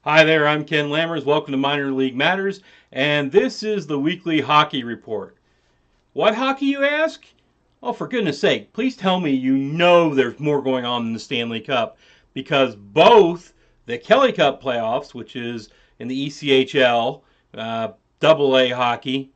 Hi there, I'm Ken Lammers. Welcome to Minor League Matters, and this is the weekly hockey report. What hockey, you ask? Oh, for goodness sake, please tell me you know there's more going on in the Stanley Cup, because both the Kelly Cup playoffs, which is in the ECHL, double A hockey,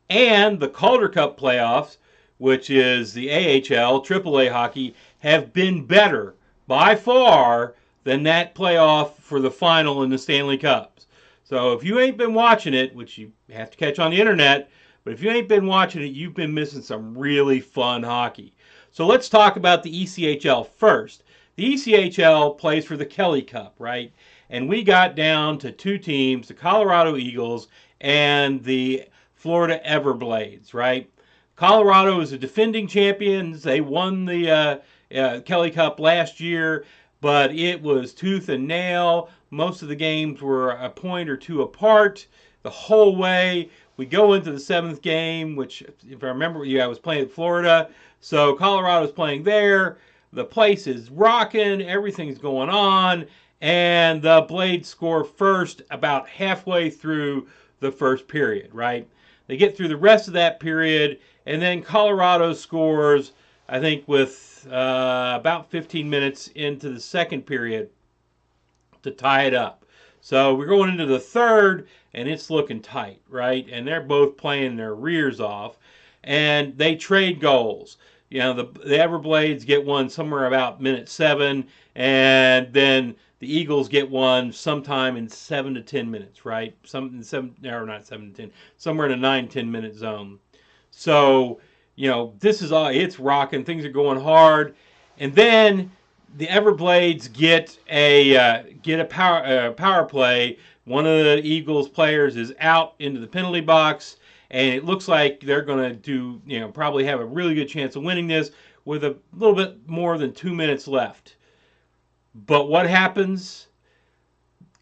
and the Calder Cup playoffs, which is the AHL, triple A hockey, have been better by far than that playoff for the final in the Stanley Cups. So if you ain't been watching it, which you have to catch on the internet, but if you ain't been watching it, you've been missing some really fun hockey. So let's talk about the ECHL first. The ECHL plays for the Kelly Cup, right? And we got down to two teams, the Colorado Eagles and the Florida Everblades, right? Colorado is the defending champions. They won the Kelly Cup last year, but it was tooth and nail. Most of the games were a point or two apart the whole way. We go into the seventh game, which, if I remember, I was playing in Florida, so Colorado's playing there. The place is rocking, everything's going on, and the Blades score first about halfway through the first period, right? They get through the rest of that period, and then Colorado scores, I think, with about 15 minutes into the second period to tie it up. So we're going into the third, and it's looking tight, right? And they're both playing their rears off, and they trade goals. You know, the Everblades get one somewhere about minute 7, and then the Eagles get one sometime in 7 to 10 minutes, right? Not 7 to 10, somewhere in a 9-10 minute zone. So, this is all, it's rocking, things are going hard, and then the Everblades get a power play. One of the Eagles players is out into the penalty box, and it looks like they're going to probably have a really good chance of winning this with a little bit more than 2 minutes left. But what happens?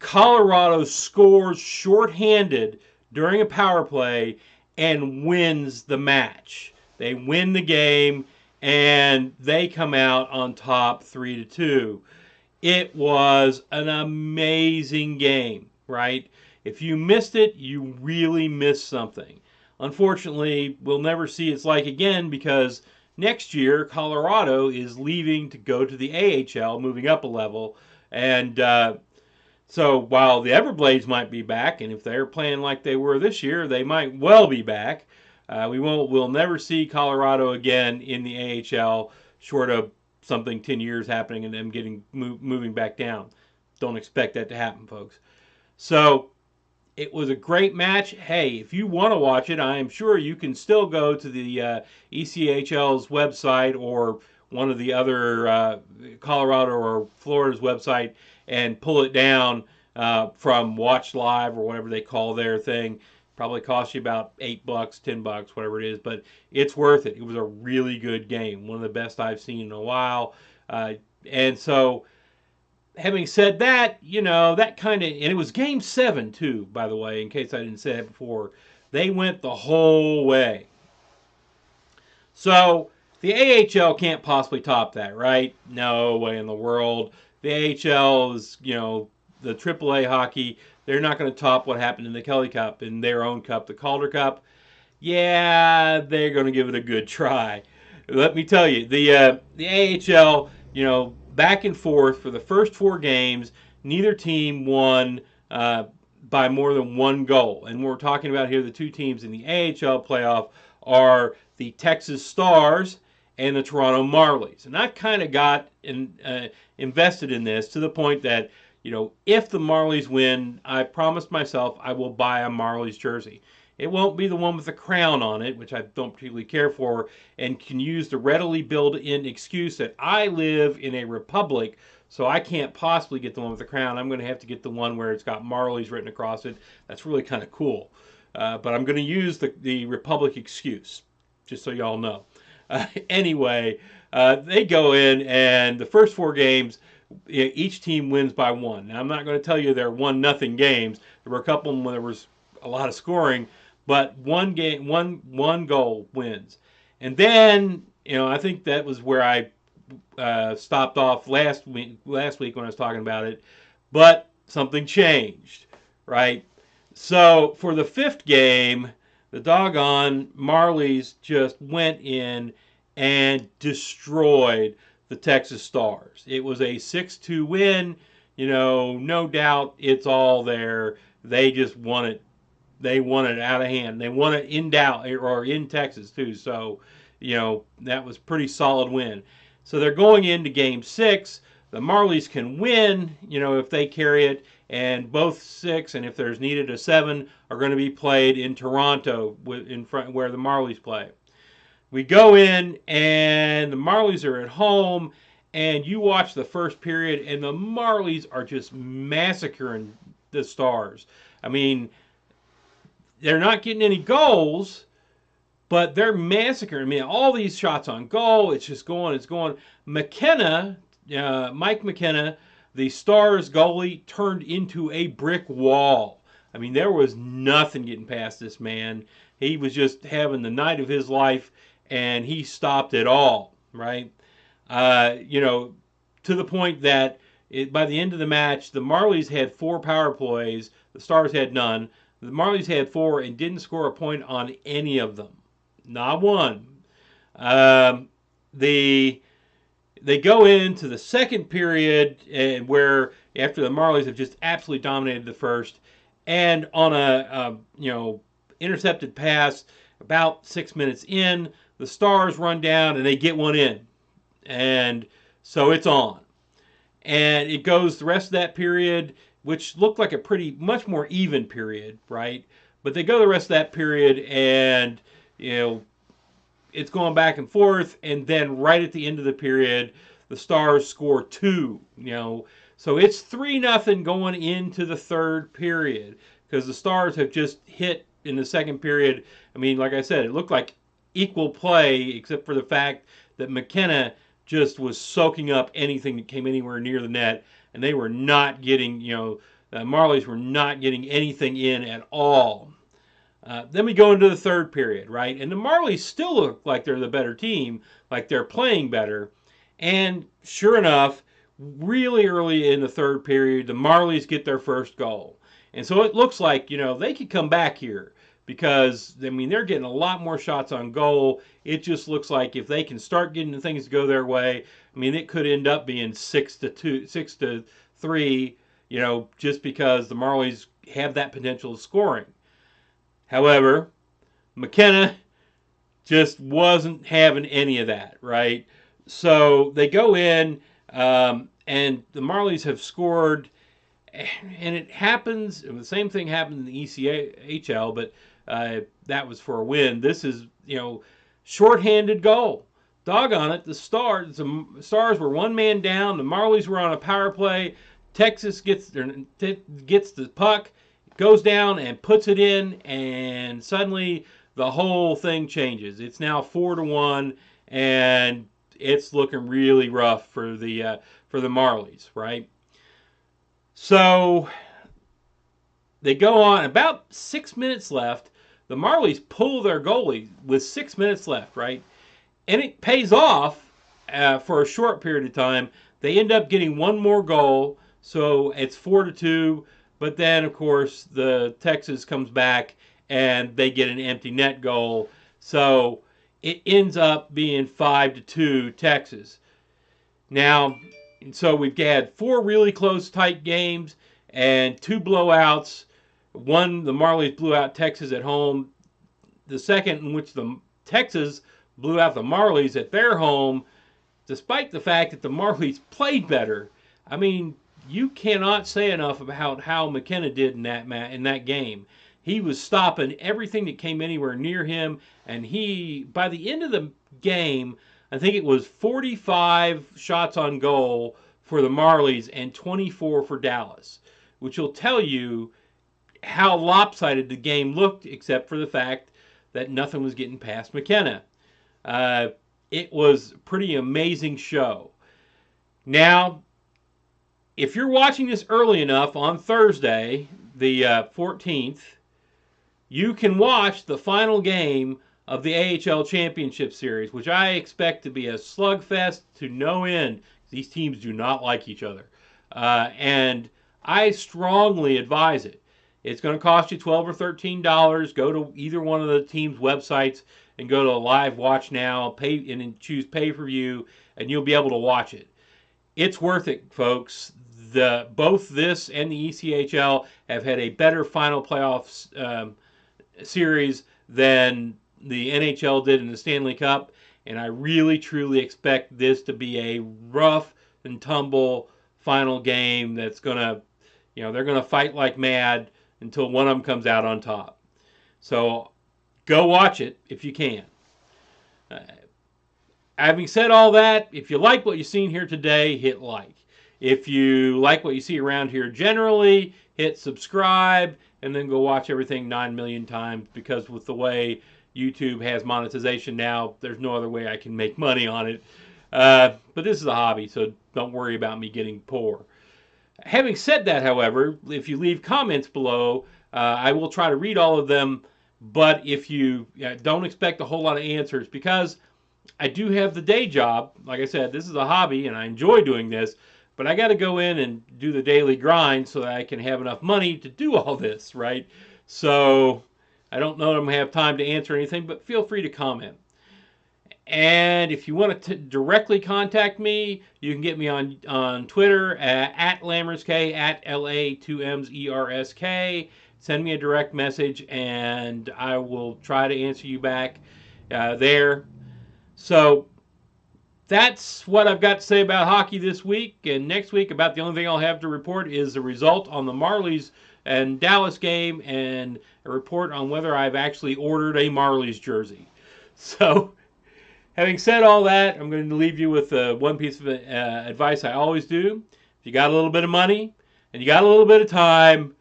Colorado scores shorthanded during a power play and wins the match. They win the game, and they come out on top 3-2. It was an amazing game, right? If you missed it, you really missed something. Unfortunately, we'll never see its like again, because next year Colorado is leaving to go to the AHL, moving up a level, and so while the Everblades might be back, and if they're playing like they were this year, they might well be back. We'll never see Colorado again in the AHL, short of something 10 years happening and them moving back down. Don't expect that to happen, folks. So it was a great match. Hey, if you want to watch it, I am sure you can still go to the ECHL's website or one of the other Colorado or Florida's website and pull it down from Watch Live or whatever they call their thing. Probably cost you about $8, $10, whatever it is, but it's worth it. It was a really good game, one of the best I've seen in a while. And so, having said that, that kind of, and it was game 7 too, by the way, in case I didn't say it before. They went the whole way. So the AHL can't possibly top that, right? No way in the world. The AHL is, the AAA hockey. They're not going to top what happened in the Kelly Cup, in their own cup, the Calder Cup. Yeah, they're going to give it a good try. Let me tell you, the AHL, back and forth for the first 4 games, neither team won by more than 1 goal. And we're talking about here, the 2 teams in the AHL playoff are the Texas Stars and the Toronto Marlies. And I kind of got invested in this to the point that, if the Marlies win, I promised myself I will buy a Marlies jersey. It won't be the one with the crown on it, which I don't particularly care for, and can use the readily built-in excuse that I live in a republic, so I can't possibly get the one with the crown. I'm going to have to get the one where it's got Marlies written across it. That's really kind of cool. But I'm going to use the republic excuse, just so y'all know. Anyway, they go in, and the first 4 games, each team wins by 1. Now, I'm not going to tell you they're 1-0 games. There were a couple where there was a lot of scoring, but one goal wins. And then, I think that was where I stopped off last week when I was talking about it. But something changed, right? So for the fifth game, the doggone Marlies just went in and destroyed the Texas Stars. It was a 6-2 win. No doubt it's all there. They just won it. They won it out of hand. They won it in Dallas or in Texas too. So, that was pretty solid win. So they're going into game 6. The Marlies can win, if they carry it, and both 6 and if there's needed a 7 are going to be played in Toronto in front where the Marlies play. We go in and the Marlies are at home, and you watch the first period and the Marlies are just massacring the Stars. I mean, they're not getting any goals, but they're massacring. I mean, all these shots on goal, it's just going, it's going. McKenna, Mike McKenna, the Stars goalie, turned into a brick wall. I mean, there was nothing getting past this man. He was just having the night of his life, and he stopped it all, right? To the point that by the end of the match, the Marlies had 4 power plays, the Stars had none. The Marlies had 4 and didn't score a point on any of them. Not one. They go into the second period where after the Marlies have just absolutely dominated the first, and on a intercepted pass about 6 minutes in, the Stars run down and they get one in, and so it's on, and it goes the rest of that period, which looked like a pretty much more even period, right? But they go the rest of that period, and it's going back and forth, and then right at the end of the period, the Stars score 2. So it's 3-0 going into the third period because the Stars have just hit in the second period. I mean, like I said, it looked like equal play, except for the fact that McKenna just was soaking up anything that came anywhere near the net, and they were not getting, the Marlies were not getting anything in at all. Then we go into the third period, right? And the Marlies still look like they're the better team, like they're playing better. And sure enough, really early in the third period, the Marlies get their first goal. And so it looks like, they could come back here because, I mean, they're getting a lot more shots on goal. It just looks like if they can start getting the things to go their way, I mean, it could end up being 6-2, 6-3, just because the Marlies have that potential of scoring. However, McKenna just wasn't having any of that, right? So they go in, and the Marlies have scored, and it happens, and the same thing happened in the ECHL, but that was for a win. This is, shorthanded goal. Doggone it, the Stars were one man down, the Marlies were on a power play, Texas gets the puck, goes down and puts it in, and suddenly the whole thing changes. It's now 4-1, and it's looking really rough for the Marlies, right? So they go on. About 6 minutes left. The Marlies pull their goalie with 6 minutes left, right? And it pays off for a short period of time. They end up getting one more goal, so it's 4-2. But then, of course, the Texas comes back and they get an empty net goal. So it ends up being 5-2 Texas. Now, so we've had 4 really close, tight games and 2 blowouts. One, the Marlies blew out Texas at home. The second, in which the Texas blew out the Marlies at their home, despite the fact that the Marlies played better. I mean, you cannot say enough about how McKenna did in that game. He was stopping everything that came anywhere near him, and by the end of the game, I think it was 45 shots on goal for the Marlies and 24 for Dallas, which will tell you how lopsided the game looked, except for the fact that nothing was getting past McKenna. It was a pretty amazing show. Now, if you're watching this early enough on Thursday, the 14th, you can watch the final game of the AHL Championship Series, which I expect to be a slugfest to no end. These teams do not like each other. And I strongly advise it. It's going to cost you $12 or $13. Go to either one of the team's websites and go to Live Watch Now, pay and choose pay-per-view, and you'll be able to watch it. It's worth it, folks. Both this and the ECHL have had a better final playoffs series than the NHL did in the Stanley Cup, and I really truly expect this to be a rough and tumble final game that's gonna, they're gonna fight like mad until one of them comes out on top. So go watch it if you can. Having said all that, if you like what you've seen here today, hit like. If you like what you see around here generally, hit subscribe, and then go watch everything 9 million times, because with the way YouTube has monetization now, there's no other way I can make money on it. But this is a hobby, so don't worry about me getting poor. Having said that, however, if you leave comments below, I will try to read all of them, but if you don't expect a whole lot of answers, because I do have the day job. Like I said, this is a hobby, and I enjoy doing this, but I got to go in and do the daily grind so that I can have enough money to do all this, right? So I don't know that I'm going to have time to answer anything, but feel free to comment. And if you want to directly contact me, you can get me on Twitter at LammersK, at LA2MsERSK. Send me a direct message, and I will try to answer you back there. So that's what I've got to say about hockey this week. And next week, about the only thing I'll have to report is the result on the Marlies and Dallas game, and a report on whether I've actually ordered a Marlies jersey. So having said all that, I'm going to leave you with one piece of advice I always do. If you got a little bit of money and you got a little bit of time,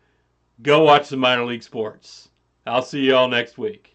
go watch some minor league sports. I'll see you all next week.